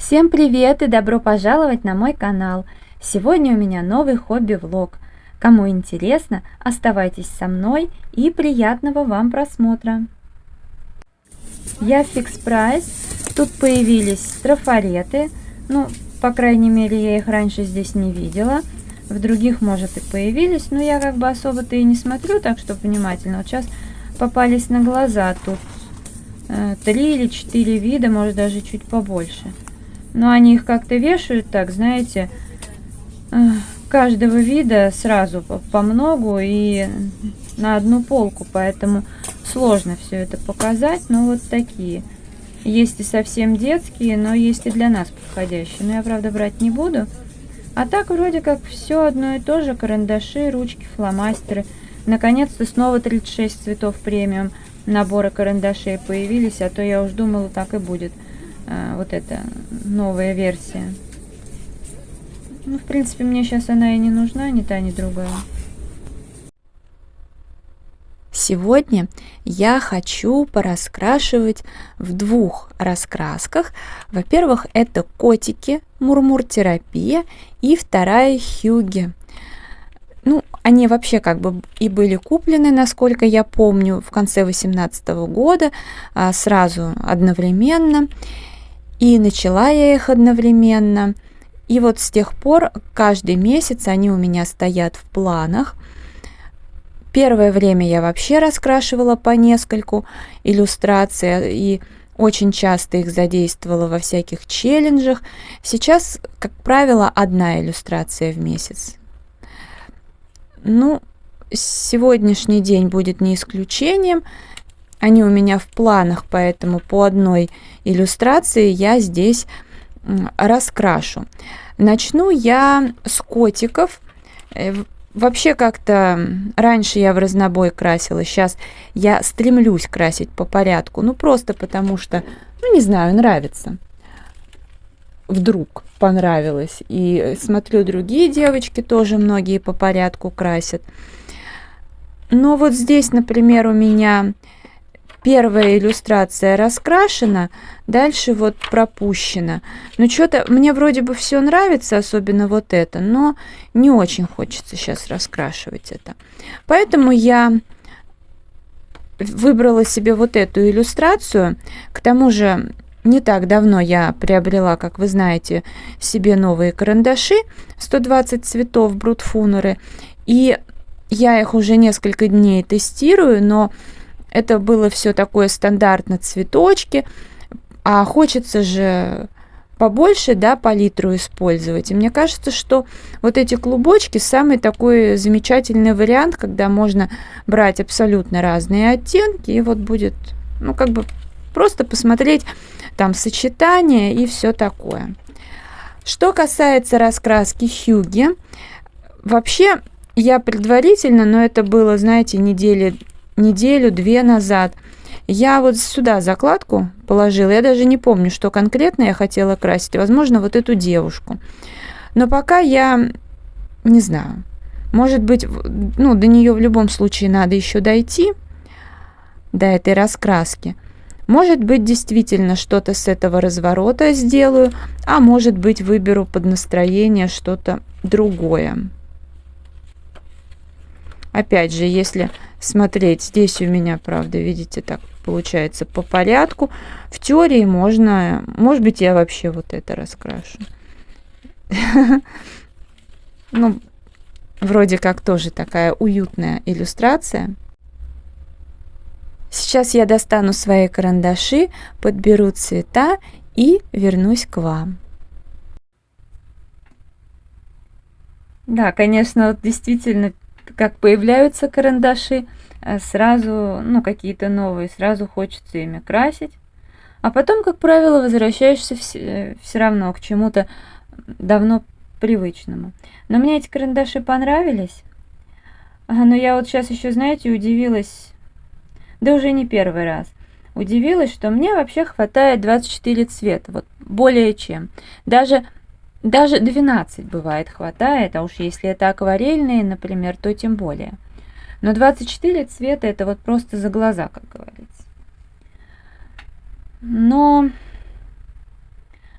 Всем привет и добро пожаловать на мой канал. Сегодня у меня новый хобби-влог. Кому интересно, оставайтесь со мной и приятного вам просмотра. Я в Fix Price. Тут появились трафареты. Ну, по крайней мере, я их раньше здесь не видела. В других, может, и появились, но я как бы особо-то и не смотрю, так что внимательно. Вот сейчас попались на глаза. Тут 3 или 4 вида, может даже чуть побольше. Но они их как-то вешают так, знаете, каждого вида сразу по многу и на одну полку, поэтому сложно все это показать, но вот такие. Есть и совсем детские, но есть и для нас подходящие, но я, правда, брать не буду. А так вроде как все одно и то же: карандаши, ручки, фломастеры. Наконец-то снова 36 цветов премиум набора карандашей появились, а то я уж думала, так и будет. Вот эта новая версия. Ну, в принципе, мне сейчас она и не нужна, ни та, ни другая. Сегодня я хочу пораскрашивать в двух раскрасках. Во-первых, это котики, Мурмур-терапия, и вторая Хьюги. Ну, они вообще как бы и были куплены, насколько я помню, в конце 2018 года, сразу одновременно. И начала я их одновременно. И вот с тех пор каждый месяц они у меня стоят в планах. Первое время я вообще раскрашивала по нескольку иллюстраций и очень часто их задействовала во всяких челленджах. Сейчас, как правило, одна иллюстрация в месяц. Ну, сегодняшний день будет не исключением. Они у меня в планах, поэтому по одной иллюстрации я здесь раскрашу. Начну я с котиков. Вообще как-то раньше я в разнобой красила, сейчас я стремлюсь красить по порядку. Ну, просто потому что, ну, не знаю, нравится. Вдруг понравилось. И смотрю, другие девочки тоже многие по порядку красят. Но вот здесь, например, у меня первая иллюстрация раскрашена, дальше вот пропущена. Но что-то мне вроде бы все нравится, особенно вот это, но не очень хочется сейчас раскрашивать это. Поэтому я выбрала себе вот эту иллюстрацию. К тому же не так давно я приобрела, как вы знаете, себе новые карандаши 120 цветов Брутфунеры. И я их уже несколько дней тестирую, но это было все такое стандартно, цветочки, а хочется же побольше, да, палитру использовать. И мне кажется, что вот эти клубочки самый такой замечательный вариант, когда можно брать абсолютно разные оттенки, и вот будет, ну, как бы просто посмотреть там сочетание и все такое. Что касается раскраски Хьюги, вообще я предварительно, но это было, знаете, неделю-две назад, я вот сюда закладку положила. Я даже не помню, что конкретно я хотела красить. Возможно, вот эту девушку. Но пока я не знаю. Может быть, ну, до нее в любом случае надо еще дойти, до этой раскраски. Может быть, действительно что-то с этого разворота сделаю, а может быть, выберу под настроение что-то другое. Опять же, если смотреть, здесь у меня, правда, видите, так получается по порядку. В теории можно, может быть, я вообще вот это раскрашу. Ну, вроде как тоже такая уютная иллюстрация. Сейчас я достану свои карандаши, подберу цвета и вернусь к вам. Да, конечно, вот действительно, как появляются карандаши, сразу, ну, какие-то новые, сразу хочется ими красить. А потом, как правило, возвращаешься все равно к чему-то давно привычному. Но мне эти карандаши понравились. Но я вот сейчас еще, знаете, удивилась, да уже не первый раз, удивилась, что мне вообще хватает 24 цвета, вот более чем. Даже 12 бывает хватает, а уж если это акварельные, например, то тем более. Но 24 цвета — это вот просто за глаза, как говорится. Но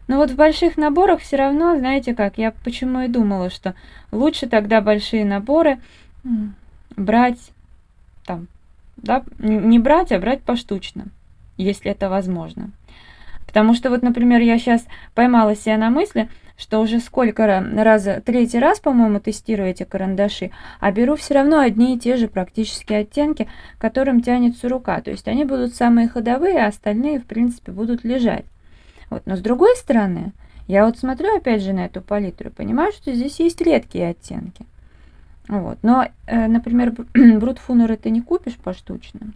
Но вот в больших наборах все равно, знаете как, я почему и думала, что лучше тогда большие наборы брать там, да, не брать, а брать поштучно, если это возможно. Потому что вот, например, я сейчас поймала себя на мысли, что уже сколько раза, третий раз, по-моему, тестирую эти карандаши, а беру все равно одни и те же практически оттенки, к которым тянется рука. То есть они будут самые ходовые, а остальные, в принципе, будут лежать. Вот. Но с другой стороны, я вот смотрю опять же на эту палитру и понимаю, что здесь есть редкие оттенки. Вот. Но, например, брутфунеры ты не купишь поштучно.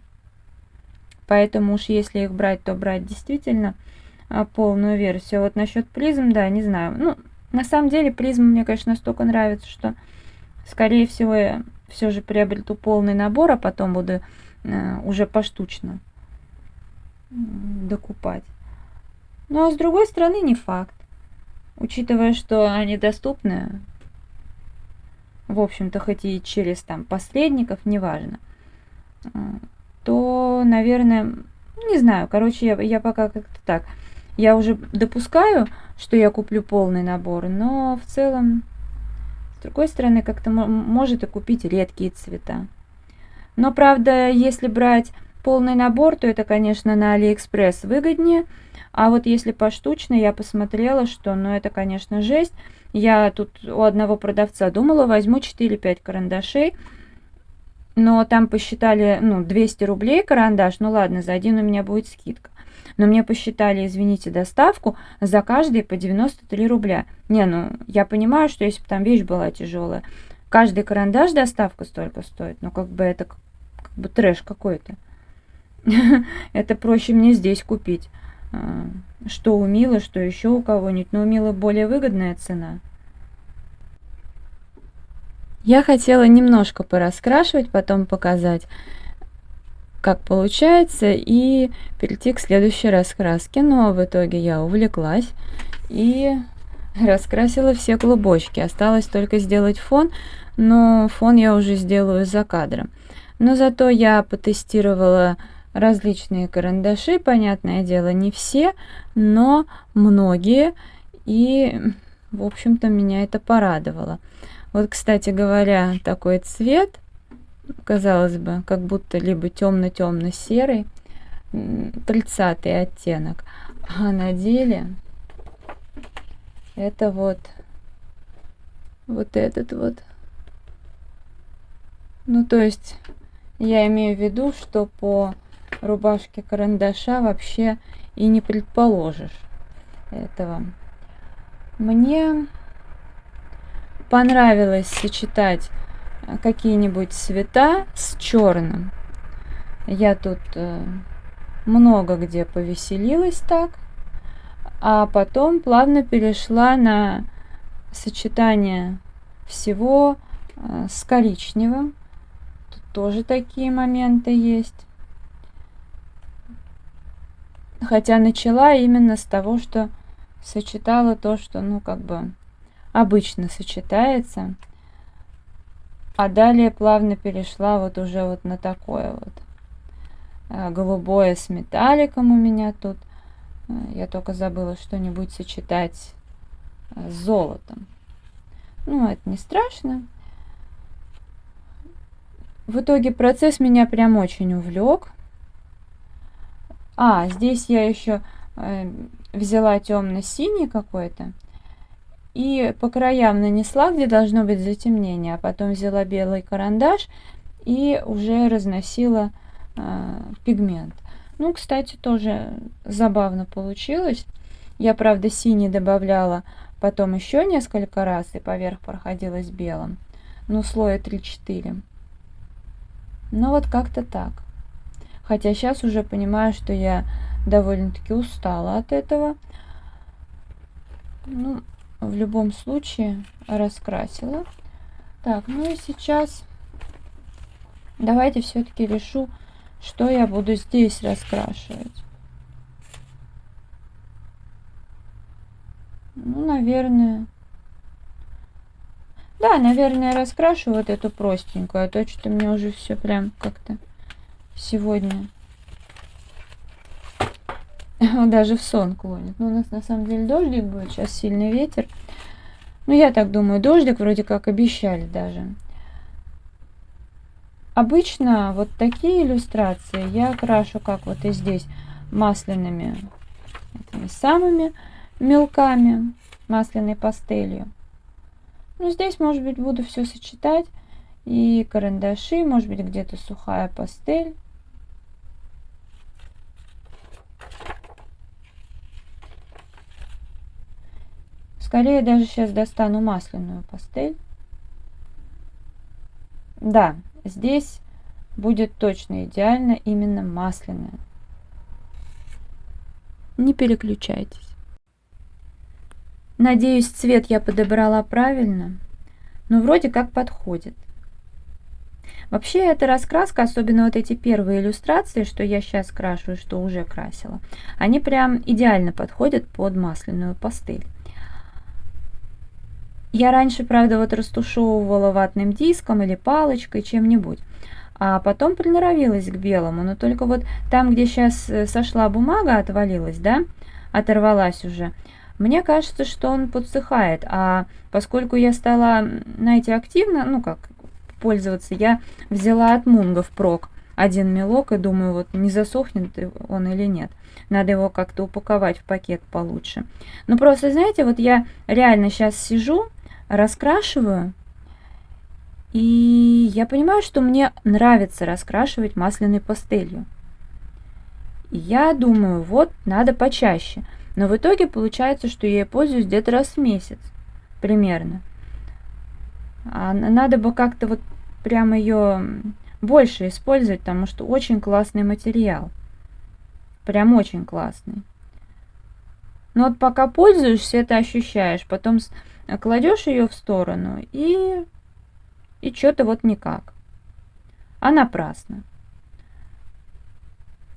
Поэтому уж если их брать, то брать действительно полную версию. Вот насчет призм, да, не знаю. Ну, на самом деле призм мне, конечно, настолько нравится, что, скорее всего, я все же приобрету полный набор, а потом буду уже поштучно докупать. Ну, а с другой стороны, не факт. Учитывая, что они доступны, в общем-то, хоть и через там посредников, неважно, то, наверное, не знаю, короче, я пока как-то так. Я уже допускаю, что я куплю полный набор, но в целом, с другой стороны, как-то может и купить редкие цвета. Но, правда, если брать полный набор, то это, конечно, на Алиэкспресс выгоднее. А вот если поштучно, я посмотрела, что, ну, это, конечно, жесть. Я тут у одного продавца думала, возьму 4-5 карандашей, но там посчитали, ну, 200 рублей карандаш, ну ладно, за один у меня будет скидка. Но мне посчитали, извините, доставку за каждый по 93 рубля. Не, ну, я понимаю, что если бы там вещь была тяжелая, каждый карандаш доставка столько стоит, ну, как бы это как бы трэш какой-то. Это проще мне здесь купить. Что у Милы, что еще у кого-нибудь. Но у Милы более выгодная цена. Я хотела немножко пораскрашивать, потом показать, как получается, и перейти к следующей раскраске. Но в итоге я увлеклась и раскрасила все клубочки. Осталось только сделать фон, но фон я уже сделаю за кадром. Но зато я потестировала различные карандаши, понятное дело, не все, но многие, и, в общем-то, меня это порадовало. Вот, кстати говоря, такой цвет, казалось бы, как будто либо темно-темно-серый, 30-й оттенок, а на деле это вот этот вот. Ну, то есть я имею в виду, что по рубашке карандаша вообще и не предположишь этого. Мне понравилось сочетать какие-нибудь цвета с черным. Я тут много где повеселилась так, а потом плавно перешла на сочетание всего с коричневым. Тут тоже такие моменты есть. Хотя начала именно с того, что сочетала то, что, ну, как бы обычно сочетается. А далее плавно перешла вот уже вот на такое вот. Голубое с металликом у меня тут. Я только забыла что-нибудь сочетать с золотом. Ну, это не страшно. В итоге процесс меня прям очень увлек. Здесь я еще взяла темно-синий какой-то и по краям нанесла, где должно быть затемнение, а потом взяла белый карандаш и уже разносила пигмент. Ну, кстати, тоже забавно получилось. Я, правда, синий добавляла потом еще несколько раз и поверх проходилась белым. Ну, слоя 3-4. Ну, вот как-то так. Хотя сейчас уже понимаю, что я довольно-таки устала от этого. Ну, в любом случае раскрасила. Так, ну и сейчас давайте все-таки решу, что я буду здесь раскрашивать. Ну, наверное... Да, наверное, раскрашу вот эту простенькую, а то что-то мне уже все прям как-то сегодня Даже в сон клонит. Ну, у нас на самом деле дождик будет, сейчас сильный ветер. Ну, я так думаю, дождик вроде как обещали даже. Обычно вот такие иллюстрации я крашу, как вот и здесь, масляными этими самыми мелками, масляной пастелью. Ну, здесь, может быть, буду все сочетать. И карандаши, может быть, где-то сухая пастель. Скорее даже сейчас достану масляную пастель. Да, здесь будет точно идеально именно масляная. Не переключайтесь. Надеюсь, цвет я подобрала правильно, но вроде как подходит. Вообще эта раскраска, особенно вот эти первые иллюстрации, что я сейчас крашу и что уже красила, они прям идеально подходят под масляную пастель. Я раньше, правда, вот растушевывала ватным диском или палочкой, чем-нибудь, а потом приноровилась к белому, но только вот там, где сейчас сошла бумага, отвалилась, да, оторвалась уже, мне кажется, что он подсыхает, а поскольку я стала, знаете, активно, ну как, пользоваться, я взяла от Мунга впрок один мелок и думаю, вот не засохнет он или нет. Надо его как-то упаковать в пакет получше. Ну просто, знаете, вот я реально сейчас сижу, раскрашиваю, и я понимаю, что мне нравится раскрашивать масляной пастелью. И я думаю, вот надо почаще. Но в итоге получается, что я ей пользуюсь где-то раз в месяц примерно. А надо бы как-то вот прям ее больше использовать, потому что очень классный материал. Прям очень классный. Но вот пока пользуешься, это ощущаешь. Потом кладешь ее в сторону и что-то вот никак. А напрасно.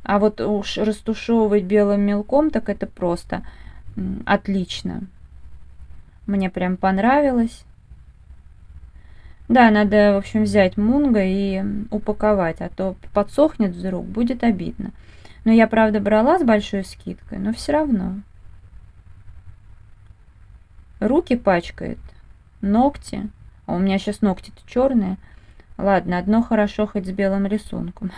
А вот уж растушевывать белым мелком, так это просто отлично. Мне прям понравилось. Да, надо, в общем, взять Мунга и упаковать, а то подсохнет вдруг, будет обидно. Но я, правда, брала с большой скидкой, но все равно. Руки пачкает, ногти. А у меня сейчас ногти-то черные. Ладно, одно хорошо хоть с белым рисунком.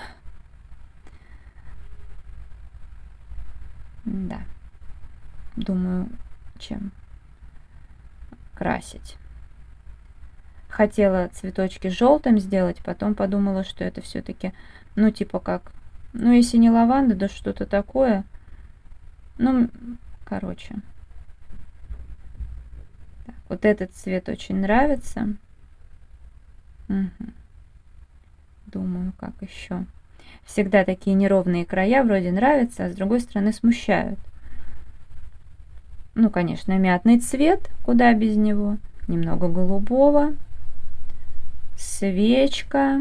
Да. Думаю, чем красить. Хотела цветочки желтым сделать, потом подумала, что это все-таки, ну, типа как, ну, если не лаванда, да что-то такое. Ну, короче. Так, вот этот цвет очень нравится. Угу. Думаю, как еще. Всегда такие неровные края вроде нравятся, а с другой стороны смущают. Ну, конечно, мятный цвет, куда без него. Немного голубого. Свечка.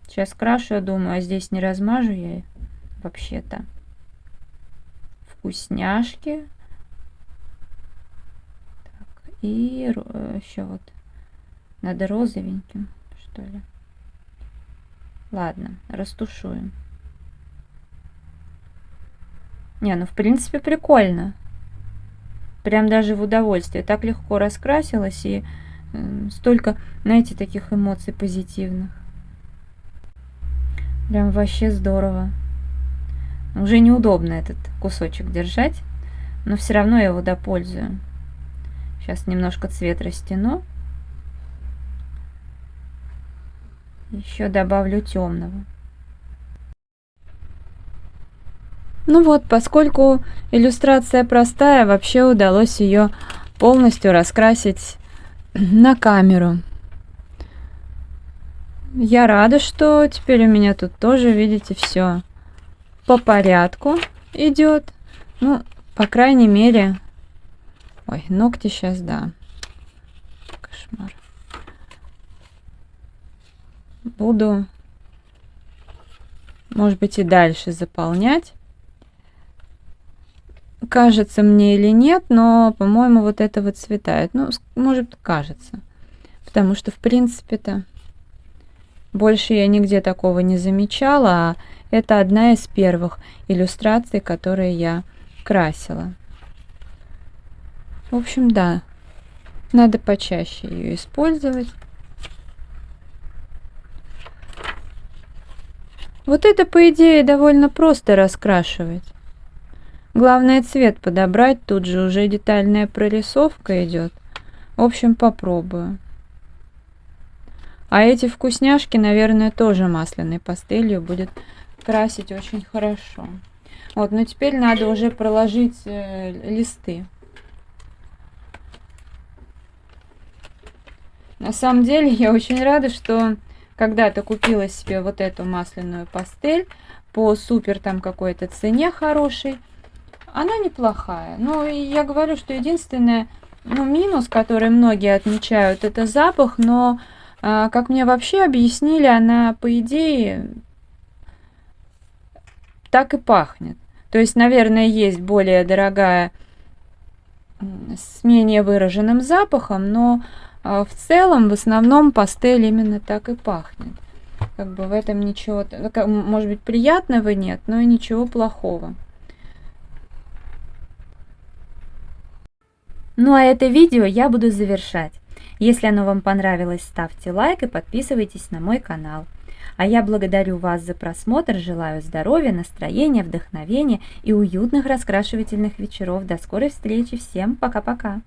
Сейчас крашу, я думаю, а здесь не размажу я вообще-то. Вкусняшки. Так, и еще вот надо розовеньким, что ли. Ладно, растушуем. Не, ну в принципе прикольно. Прям даже в удовольствие. Так легко раскрасилась и столько, знаете, таких эмоций позитивных. Прям вообще здорово. Уже неудобно этот кусочек держать, но все равно я его допользую. Сейчас немножко цвет растяну. Еще добавлю темного. Ну вот, поскольку иллюстрация простая, вообще удалось ее полностью раскрасить на камеру. Я рада, что теперь у меня тут тоже, видите, все по порядку идет. Ну, по крайней мере... Ой, ногти сейчас, да. Кошмар. Буду, может быть, и дальше заполнять. Кажется мне или нет, но, по-моему, вот это выцветает. Ну, может, кажется. Потому что, в принципе-то, Больше я нигде такого не замечала, а это одна из первых иллюстраций, которые я красила. В общем, да, надо почаще ее использовать. Вот это, по идее, довольно просто раскрашивать. Главное цвет подобрать, тут же уже детальная прорисовка идет. В общем, попробую. А эти вкусняшки, наверное, тоже масляной пастелью будет красить очень хорошо. Вот, но теперь надо уже проложить листы. На самом деле я очень рада, что когда-то купила себе вот эту масляную пастель по супер там какой-то цене хорошей. Она неплохая. Но я говорю, что единственное, минус, который многие отмечают, это запах, но как мне вообще объяснили, она, по идее, так и пахнет. То есть, наверное, есть более дорогая с менее выраженным запахом, но в целом, в основном, пастель именно так и пахнет. Как бы в этом ничего, может быть, приятного нет, но и ничего плохого. Ну а это видео я буду завершать. Если оно вам понравилось, ставьте лайк и подписывайтесь на мой канал. А я благодарю вас за просмотр, желаю здоровья, настроения, вдохновения и уютных раскрашивательных вечеров. До скорой встречи, всем пока-пока!